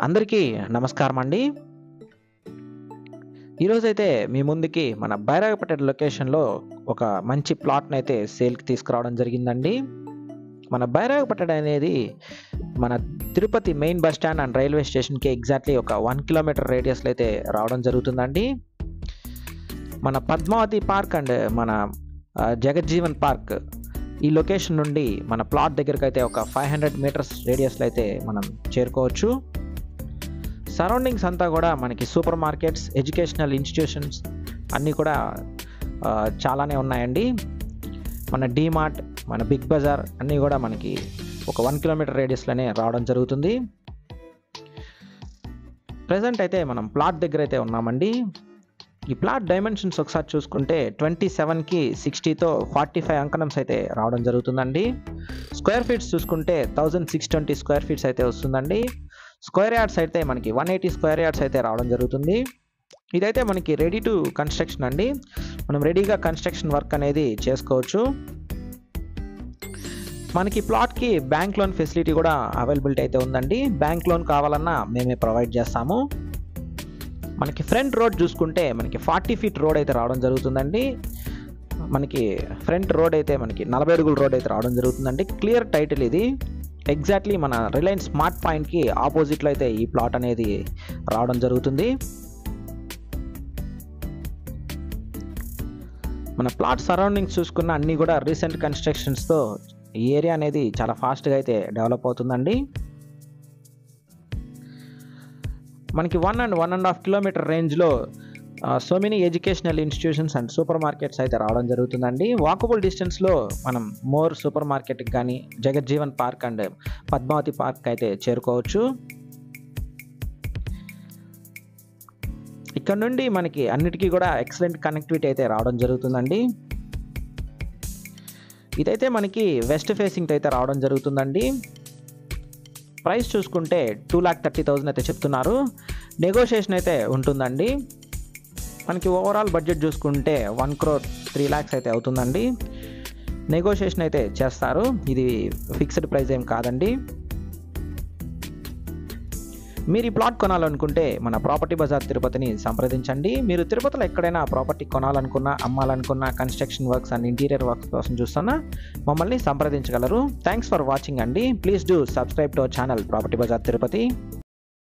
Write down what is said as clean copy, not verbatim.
అందరికీ నమస్కారం అండి. ఈరోజైతే మీ ముందుకి మన బైరాగపేట లొకేషన్‌లో ఒక మంచి ప్లాట్‌నైతే సేల్‌కి తీసుకురావడం జరిగిందండి. మన బైరాగపేట అనేది మన Tirupati main bus stand and railway స్టేషన్‌కి ఎగ్జాక్ట్‌లీ ఒక 1 కిలోమీటర్ రేడియస్‌లో అయితే రావడం జరుగుతుందండి. మన పద్మావతి పార్క్ అండ్ మన జగజ్జీవన్ పార్క్ ఈ లొకేషన్ నుండి మన ప్లాట్ దగ్గరకైతే ఒక 500 మీటర్స్ రేడియస్‌లో అయితే మనం చేరుకోవచ్చు. సరౌండింగ్స్ అంతా కూడా మనకి సూపర్ మార్కెట్స్, ఎడ్యుకేషనల్ ఇన్స్టిట్యూషన్స్ అన్నీ కూడా చాలానే ఉన్నాయండి. మన డీమార్ట్, మన బిగ్ బజార్ అన్నీ కూడా మనకి ఒక 1 కిలోమీటర్ రేడియస్‌లోనే రావడం జరుగుతుంది. ప్రెజెంట్ అయితే మనం ప్లాట్ దగ్గర అయితే ఉన్నామండి. ఈ ప్లాట్ డైమెన్షన్స్ ఒకసారి చూసుకుంటే 27కి 60తో 45 అంకణమ్స్ అయితే రావడం జరుగుతుందండి. స్క్వేర్ ఫీట్స్ చూసుకుంటే 1620 స్క్వేర్ ఫీట్స్ అయితే వస్తుందండి. స్క్వేర్ యార్డ్స్ అయితే మనకి 180 స్క్వేర్ యార్డ్స్ అయితే రావడం జరుగుతుంది. ఇదైతే మనకి రెడీ టు కన్స్ట్రక్షన్ అండి. మనం రెడీగా కన్స్ట్రక్షన్ వర్క్ అనేది చేసుకోవచ్చు. మనకి ప్లాట్కి బ్యాంక్ లోన్ ఫెసిలిటీ కూడా అవైలబిలిటీ అయితే ఉందండి. బ్యాంక్ లోన్ కావాలన్నా మేమే ప్రొవైడ్ చేస్తాము. మనకి ఫ్రంట్ రోడ్ చూసుకుంటే మనకి 40 ఫీట్ రోడ్ అయితే రావడం జరుగుతుందండి. మనకి ఫ్రంట్ రోడ్ అయితే మనకి 40 అడుగుల రోడ్ అయితే రావడం జరుగుతుందండి. క్లియర్ టైటిల్ ఇది. ఎగ్జాక్ట్లీ మన రిలయన్స్ స్మార్ట్ పాయింట్కి ఆపోజిట్లో అయితే ఈ ప్లాట్ అనేది రావడం జరుగుతుంది. మన ప్లాట్ సరౌండింగ్స్ చూసుకున్న అన్నీ కూడా రీసెంట్ కన్స్ట్రక్షన్స్తో ఈ ఏరియా అనేది చాలా ఫాస్ట్గా అయితే డెవలప్ అవుతుందండి. మనకి 1 and 1.5 కిలోమీటర్ రేంజ్లో so many educational institutions and super markets అయితే రావడం జరుగుతుందండి. వాకబుల్ డిస్టెన్స్లో మనం మోర్ సూపర్ మార్కెట్కి కానీ Jagjivan park and Padmavati park అయితే చేరుకోవచ్చు. ఇక్కడ నుండి మనకి అన్నిటికీ కూడా ఎక్సలెంట్ కనెక్టివిటీ అయితే రావడం జరుగుతుందండి. ఇదైతే మనకి వెస్ట్ ఫేసింగ్ అయితే రావడం జరుగుతుందండి. ప్రైస్ చూసుకుంటే 2,30,000 అయితే చెప్తున్నారు. నెగోషియేషన్ అయితే ఉంటుందండి. మనకి ఓవరాల్ బడ్జెట్ చూసుకుంటే 1,03,00,000 అయితే అవుతుందండి. నెగోషియేషన్ అయితే చేస్తారు. ఇది ఫిక్స్డ్ ప్రైస్ ఏం కాదండి. మీరు ఈ ప్లాట్ కొనాలనుకుంటే మన ప్రాపర్టీ బజార్ తిరుపతిని సంప్రదించండి. మీరు తిరుపతిలో ఎక్కడైనా ప్రాపర్టీ కొనాలనుకున్నా, అమ్మాలనుకున్నా, construction works and interior works కోసం చూస్తున్నా మమ్మల్ని సంప్రదించగలరు. థ్యాంక్స్ ఫర్ వాచింగ్ అండి. Please do subscribe to our channel property Bazaar Tirupati.